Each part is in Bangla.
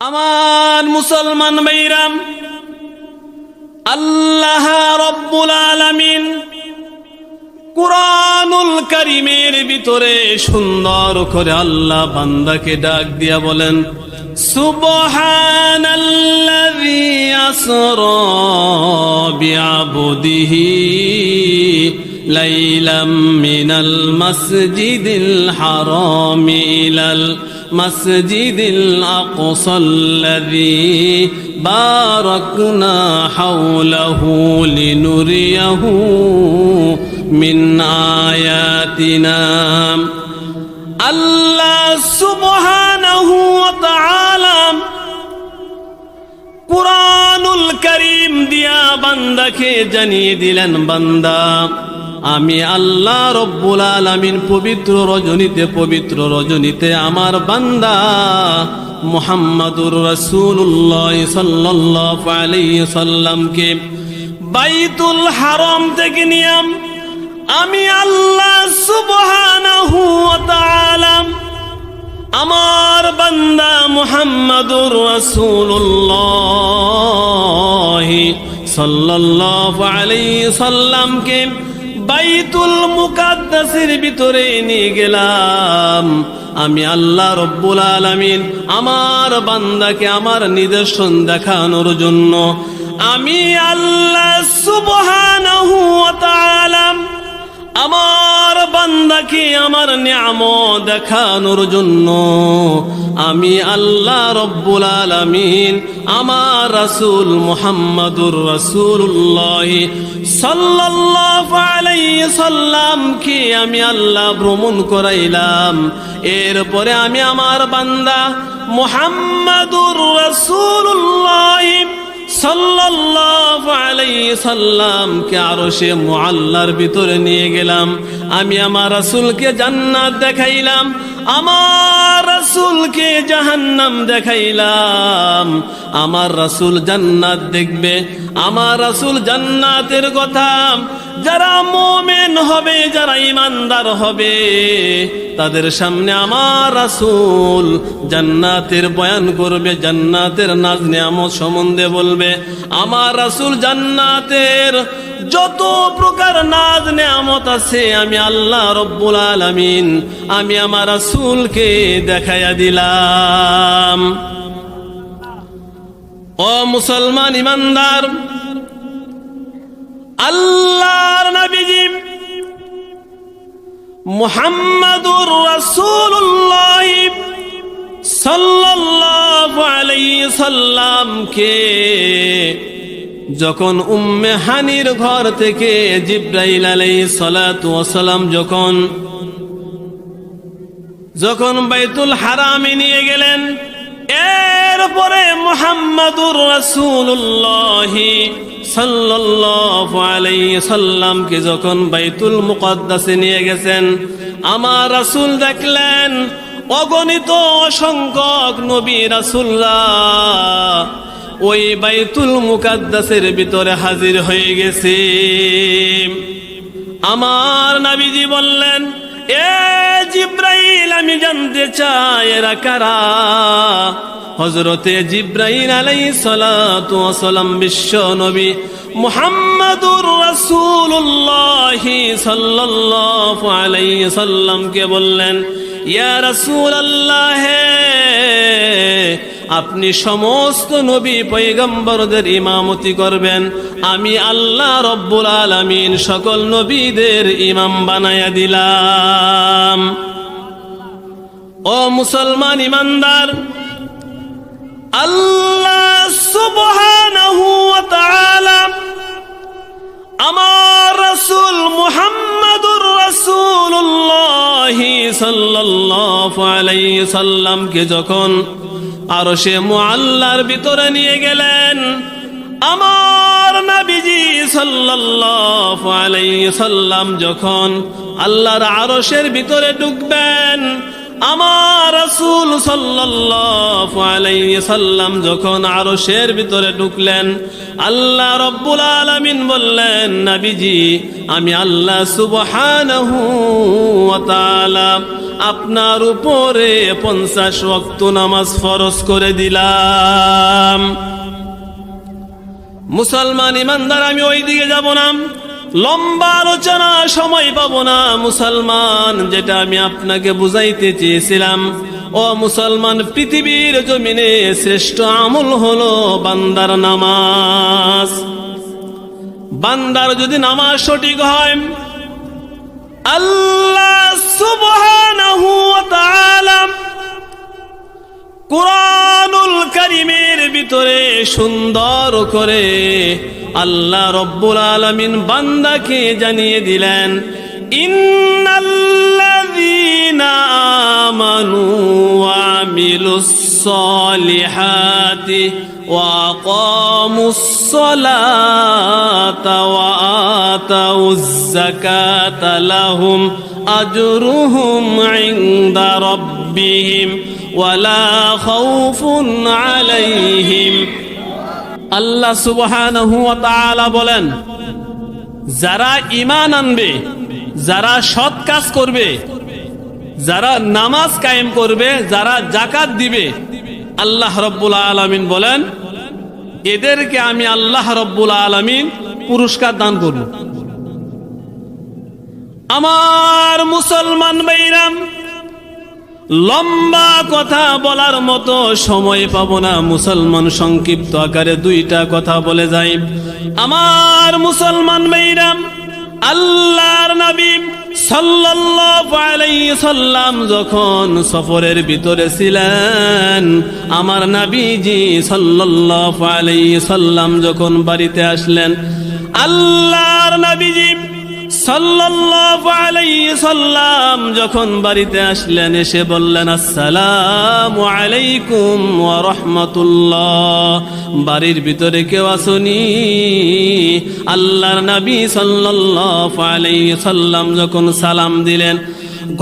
আমার মুসলমান ভাইরাম, আল্লাহ রব্বুল আলামিন কুরআনুল কারীমের ভিতরে সুন্দর করে আল্লাহ বান্দাকে ডাক দিয়া বলেন, সুবহানাল্লাযী আসরা বিআবদিহি লাইলাম মিনাল মাসজিদিল হারামি ইলাল মাসজিদিল আকসাল্লাযী বারাকনা হাওলাহু লিনুরিয়াহু মিন আয়াতিনা। আল্লাহ সুবহানাহু ওয়া তাআলা কুরআনুল কারীম দিয়া বান্দাকে জানিয়ে দিলেন, বান্দা আমি আল্লাহ রব্বুল আলামিন পবিত্র রজনীতে আমার বান্দা মুহাম্মাদুর রাসূলুল্লাহ সাল্লাল্লাহু আলাইহি সাল্লামকে বাইতুল হারাম থেকে নিয়ে আমি আল্লাহ সুবহানাহু ওয়া তাআলা আমার বান্দা মুহাম্মাদুর রাসূলুল্লাহ সাল্লাল্লাহু আলাইহি সাল্লামকে বাইতুল মুকাদ্দাসের ভিতরে নিয়ে গেলাম। আমি আল্লাহ রব্বুল আলামিন আমার বান্দাকে আমার নিদর্শন দেখানোর জন্য আমি আল্লাহ সুবহানাহু ওয়া তাআলা আমার বান্দাকে আমার নিয়ামত দেখানোর জন্য আমি আল্লাহ রব্বুল আলামিন আমার রাসূল মুহাম্মাদুর রাসূলুল্লাহ সাল্লাল্লাহু আলাইহি সাল্লামকে আমি আল্লাহ ভ্রমণ করাইলাম। এরপরে আমি আমার বান্দা মুহাম্মাদুর রাসূলুল্লাহ সাল্লাল্লাহু আলাইহি সাল্লামকে আরশে মুআল্লার ভিতরে নিয়ে গেলাম। আমি আমার রাসূলকে জান্নাত দেখাইলাম, আমার রাসূলকে জাহান্নাম দেখাইলাম। আমার রাসূল জান্নাত দেখবে, আমার রাসূল জান্নাতের কথা যারা মুমিন হবে, যারা ঈমানদার হবে তাদের সামনে আমার রাসূল জান্নাতের বয়ান করবে, জান্নাতের নাজ নিয়ামত সম্বন্ধে বলবে। আমার রাসূল জান্নাতের যত প্রকার নাজ নিয়ামত আছে আমি আল্লাহ রব্বুল আলামিন আমি আমার রাসূলকে দেখাইয়া দিলাম। ও মুসলমান ঈমানদার, আল্লাহর নবীজি মুহাম্মাদুর রাসূলুল্লাহ সাল্লাল্লাহু আলাইহি সাল্লামকে যখন উম্মে হানির ঘর থেকে জিবরাইল আলাইহিস সালাতু ওয়াস সালাম যখন বাইতুল হারামে নিয়ে গেলেন, এরপরে মুহাম্মাদুর রাসূলুল্লাহ সাল্লাল্লাহু আলাইহি সাল্লামকে যখন বাইতুল মুকাদ্দাসে নিয়ে গেছেন, আমার রাসূল দেখলেন অগণিত অসংখ্যক নবী রাসূলরা ওই বাইতুল মুকাদ্দাসের ভিতরে হাজির হয়ে গেছে। আমার নবীজি বললেন, এ জিবরাইল, আমি জানতে চাই এরা কারা? হযরতে জিবরাইল আলাইহিস সালাতু ওয়াস সালাম বিশ্ব নবী মুহাম্মাদুর রাসূলুল্লাহ সাল্লাল্লাহু আলাইহি সাল্লামকে বললেন, ইয়া রাসূলুল্লাহ, আপনি সমস্ত নবী পয়গম্বরদের ইমামতি করবেন। আমি আল্লাহ রব্বুল আলামিন সকল নবীদের ইমাম বানায়া দিলাম। ও মুসলমান ঈমানদার, আল্লাহ সুবহানাহু ওয়া তাআলা আমার রাসূল মুহাম্মাদুর রাসূলুল্লাহ সাল্লাল্লাহু আলাইহি সাল্লামকে যখন আরশে মুআল্লার ভিতরে নিয়ে গেলেন, আমার নবীজি সাল্লাল্লাহু আলাইহি সাল্লাম যখন আল্লাহর আরশের ভিতরে ঢুকবেন, আমার রাসূল সাল্লাল্লাহু আলাইহি সাল্লাম যখন আরশের ভিতরে ঢুকলেন, আল্লাহ রব্বুল আলামিন বললেন, নবীজি আমি আল্লাহ সুবহানাহু ওয়া তাআলা আপনার উপরে 50 ওয়াক্ত নামাজ ফরজ করে দিলাম। মুসলমান ইমানদার, আমি ওই দিকে যাব না, লম্বা আলোচনা সময় পাবো না। মুসলমান, যেটা আমি আপনাকে বুঝাইতে চেয়েছিলাম, ও মুসলমান, পৃথিবীর জমিনে শ্রেষ্ঠ আমল হলো বান্দার নামাজ। বান্দার যদি নামাজ সঠিক হয়, আল্লাহ সুবহানাহু ওয়া তাআলা কুরআনুল কারীমের ভিতরে সুন্দর করে আল্লাহ রব্বুল আলামিন বান্দাকে জানিয়ে দিলেন, ইন্নাল্লাযীনা আমানু ওয়া আমিলুস সালিহাতি ওয়া আকামুস সালাতা ওয়া আতাউজ যাকাতা লাহুম আজরুহুম ইনদা রাব্বিহিম ওয়ালা খাউফুন আলাইহিম। আল্লাহ সুবহানাহু ওয়া তাআলা বলেন, যারা ঈমান আনবে, যারা সৎ কাজ করবে, যারা নামাজ কায়েম করবে, যারা যাকাত দিবে, আল্লাহ রব্বুল আলামিন বলেন, এদেরকে আমি আল্লাহ রব্বুল আলামিন পুরস্কার দান করব। আমার মুসলমান ভাইরা, লম্বা কথা বলার মতো সময় পাবো না, মুসলমান সংক্ষিপ্ত আকারে দুইটা কথা বলে যাই। আমার মুসলমান ভাইরা, আল্লাহর নবী সাল্লাল্লাহু আলাইহি সাল্লাম যখন সফরের ভিতরে ছিলেন, আমার নবীজি সাল্লাল্লাহু আলাইহি সাল্লাম যখন বাড়িতে আসলেন, আল্লাহর নবীজি সাল্লাল্লাহু আলাইহি সাল্লাম যখন বাড়িতে আসলেন, এসে বললেন, আসসালামু আলাইকুম ওয়া রাহমাতুল্লাহ। বাড়ির ভিতরে কেউ আসনি? আল্লাহর নবী সাল্লাল্লাহু আলাইহি সাল্লাম যখন সালাম দিলেন,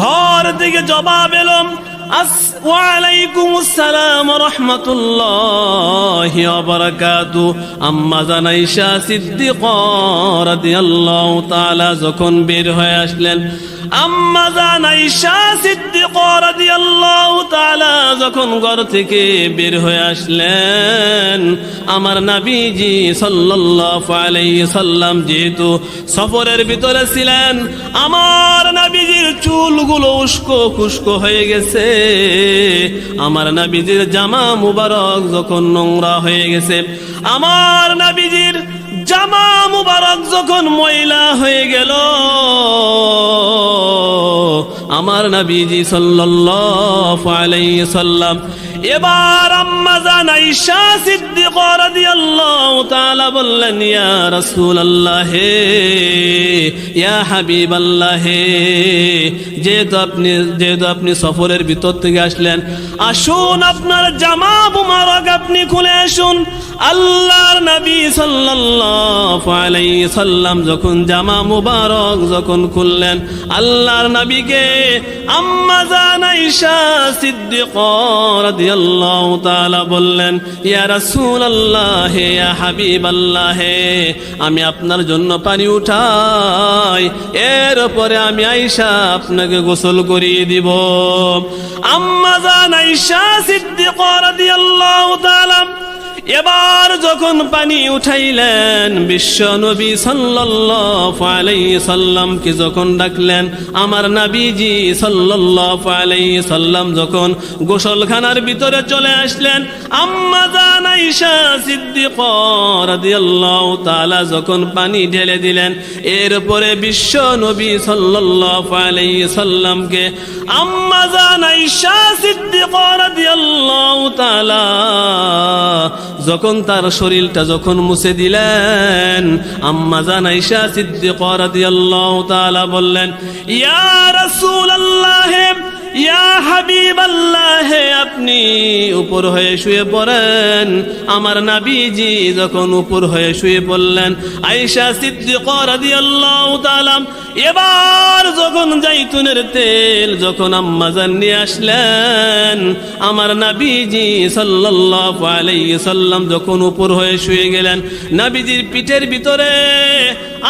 ঘর থেকে জবাব এলো, ওয়ালাইকুমুস সালাম ওয়া রাহমাতুল্লাহি ওয়া বারাকাতুহু। আম্মা জান আয়েশা সিদ্দিকা রাদিয়াল্লাহু তাআলা যখন বের হয়ে আসলেন, আম্মা জান আয়েশা সিদ্দিকা রাদিয়াল্লাহু তাআলা যখন ঘর থেকে বের হয়ে আসলেন, আমার নবীজি সাল্লাল্লাহু আলাইহি সাল্লাম যেহেতু সফরের ভিতরে ছিলেন, আমার নবীজির চুলগুলো উস্কো খুস্কো হয়ে গেছে, আমার নবীজির জামা মুবারক যখন নোংরা হয়ে গেছে, আমার নবীজির জামা মুবারক যখন ময়লা হয়ে গেল, আমার নবীজি সাল্লাল্লাহু আলাইহি সাল্লাম এবার আম্মা জান আয়েশা সিদ্দিকা রাদিয়াল্লাহু তাআলা বললেন, ইয়া রাসূলুল্লাহ, ইয়া হাবিবাল্লাহ, যেহেতু আপনি সফরের ভিতর থেকে আসলেন, আসুন আপনার জামা মুবারক আপনি খুলে আসুন। আল্লাহর নবী সাল্লাল্লাহু আলাইহি সাল্লাম যখন জামা মুবারক যখন খুললেন, আল্লাহর নবীকে আম্মা জান আয়েশা সিদ্দিকা রাদিয়াল্লাহু তাআলা বললেন, ইয়া রাসূলুল্লাহ, ইয়া হাবিবাল্লাহ, আমি আপনার জন্য পানি উঠাই, এরপরে আমি আয়েশা আপনাকে গোসল করিয়ে দিব। আম্মা জান আয়েশা সিদ্দিকা রাদিয়াল্লাহু তাআলা এবার যখন পানি উঠাইলেন, বিশ্ব নবী সাল্লাল্লাহু আলাইহি সাল্লামকে যখন ডাকলেন, আমার নবীজি সাল্লাল্লাহু আলাইহি সাল্লাম যখন গোসলখানার ভিতরে চলে আসলেন, আম্মা জান আয়েশা সিদ্দিকা রাদিয়াল্লাহু তাআলা যখন পানি ঢেলে দিলেন, এরপরে বিশ্ব নবী সাল্লাল্লাহু আলাইহি সাল্লামকে আম্মা জান আয়েশা সিদ্দিকা রাদিয়াল্লাহু তাআলা যখন তার শরীরটা যখন মুছে দিলেন, আম্মা জান আয়েশা সিদ্দিকা রাদিয়াল্লাহু তাআলা বললেন, ইয়া রাসূলুল্লাহ, ইয়া হাবিবাল্লাহ, আপনি উপর হয়ে শুয়ে পড়েন। আমার নবীজি যখন উপর হয়ে শুয়ে পড়লেন, আয়েশা সিদ্দিকা রাদিয়াল্লাহু তাআলা এবার যখন জাইতুনের তেল যখন আম্মা জান নিয়ে আসলেন, আমার নবীজি সাল্লাল্লাহু আলাইহি সাল্লাম যখন উপর হয়ে শুয়ে গেলেন, নবীজির পিঠের ভিতরে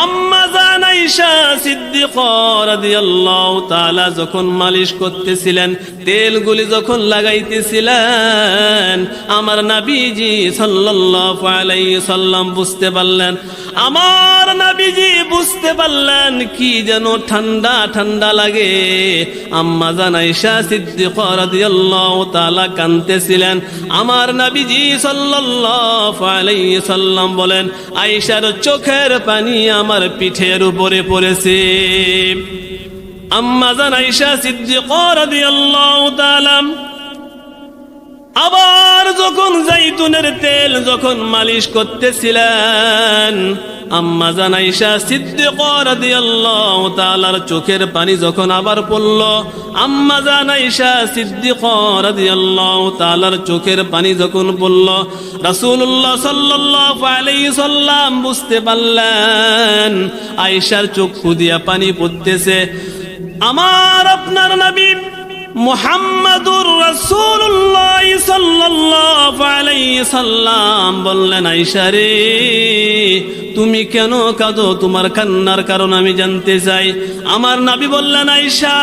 আম্মা জান আয়েশা সিদ্দিকা রাদিয়াল্লাহু তাআলা যখন মালিশ করতেছিলেন, তেলগুলি যখন লাগাইতেছিলেন, আমার নবীজি সাল্লাল্লাহু আলাইহি সাল্লাম বুঝতে পারলেন, আমার নবীজি বুঝতে পারলেন কি যেন ঠান্ডা ঠান্ডা লাগে। আম্মা জান আয়েশা সিদ্দিকা রাদিয়াল্লাহু তাআলা কাঁদতেছিলেন। আমার নবীজি সাল্লাল্লাহু আলাইহি সাল্লাম বলেন, আয়েশার চোখের পানি আমার পিঠের উপরে পড়েছে। আম্মা জান আয়েশা সিদ্দিকা রাদিয়াল্লাহু তাআলা আবার যখন জাইতুনের তেল যখন মালিশ করতেছিলেন, আম্মা জান আয়েশা সিদ্দিকা রাদিয়াল্লাহু তাআলার চোখের পানি যখন আবার পড়ল, আম্মা জান আয়েশা সিদ্দিকা রাদিয়াল্লাহু তাআলার চোখের পানি যখন পড়ল, রাসূলুল্লাহ সাল্লাল্লাহু আলাইহি সাল্লাম বুঝতে পারলেন আয়েশার চক্ষু দিয়া পানি পড়তেছে। আমার আপনার নবী মুহাম্মাদুর রাসূলুল্লাহ সাল্লাল্লাহু আলাইহি সাল্লাম বললেন, আয়েশা রে, তুমি কেন কাঁদো? তোমার কান্নার কারণ আমি জানতে চাই। আমার নবী বললেন, আয়েশা,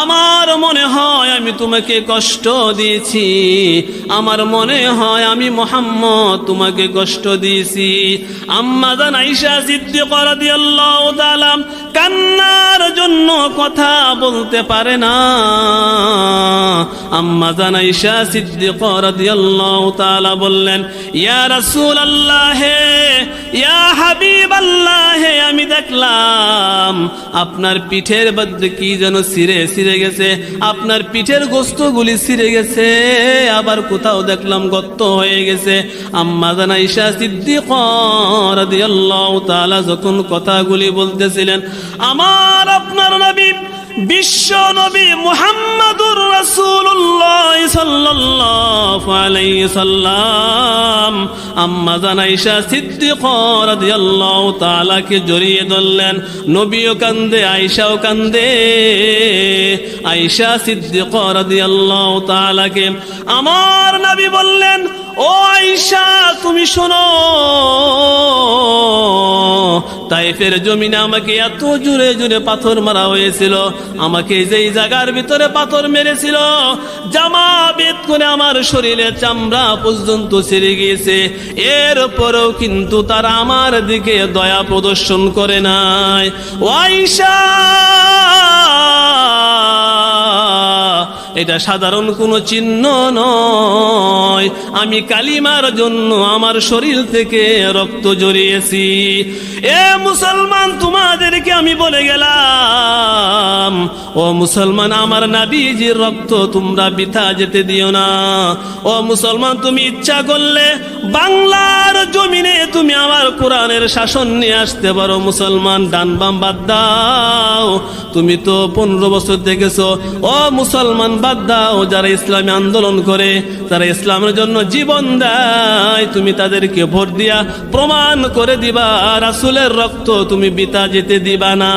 আমার মনে হয় আমি তোমাকে কষ্ট দিয়েছি, আমার মনে হয় আমি মুহাম্মদ তোমাকে কষ্ট দিয়েছি। আম্মা জান আয়েশা সিদ্দিকা রাদিয়াল্লাহু তাআলা কান্নার জন্য কথা বলতে পারে না। আম্মা জান আয়েশা সিদ্দিকা রাদিয়াল্লাহু তাআলা বললেন, ইয়া রাসূলুল্লাহ, ইয়া হাবিবাল্লাহ, আমি দেখলাম আপনার পিঠের মধ্যে কি যেন ছিঁড়ে গেছে, আপনার পিঠের গোশতগুলি ছিঁড়ে গেছে, আবার কোথাও দেখলাম গর্ত হয়ে গেছে। আম্মা জান আয়েশা সিদ্দিকা রাদিয়াল্লাহু তাআলা যখন কথাগুলি বলতেছিলেন, আমার আপনার নবী বিশ্ব নবী মুহাম্মাদুর রাসূলুল্লাহ সাল্লাল্লাহু আলাইহি সাল্লাম আম্মা জান আয়েশা সিদ্দিকা রাদিয়াল্লাহু তাআলা কে জড়িয়ে ধরলেন। নবীও কান্দে, আয়েশাও কান্দে। আয়েশা সিদ্দিকা রাদিয়াল্লাহু তাআলা কে আমার নবী বললেন, ও আয়েশা, তুমি শোনো, তায়েফের জমিনে আমাকে এত জোরে জোরে পাথর মারা হয়েছিল, আমাকে যেই জায়গার ভিতরে পাথর মেরেছিল, জামা বেদ করে আমার শরীরে চামড়া পর্যন্ত ছিঁড়ে গিয়েছে, এরপরেও কিন্তু তারা আমার দিকে দয়া প্রদর্শন করে নাই। ও আয়েশা, এটা সাধারণ কোনো চিহ্ন নয়, আমি কালিমার জন্য আমার শরীর থেকে রক্ত ঝরিয়েছি। এ মুসলমান, তোমাদেরকে আমি বলে গেলাম, ও মুসলমান, আমার নবীজির রক্ত তোমরা বৃথা যেতে দিও না। ও মুসলমান, তুমি ইচ্ছা করলে বাংলার জমিনে তুমি আমার কোরআনের শাসন নিয়ে আসতে পারো। মুসলমান, ডান বাম বাদ দাও, তুমি তো 15 বছর দেখেছো। ও মুসলমান, বাদ দাও, যারা ইসলামী আন্দোলন করে, যারা ইসলামের জন্য জীবন দেয়, তুমি তাদেরকে ভোট দিয়া প্রমাণ করে দিবা রাসূলের রক্ত তুমি বৃথা যেতে দিবা না।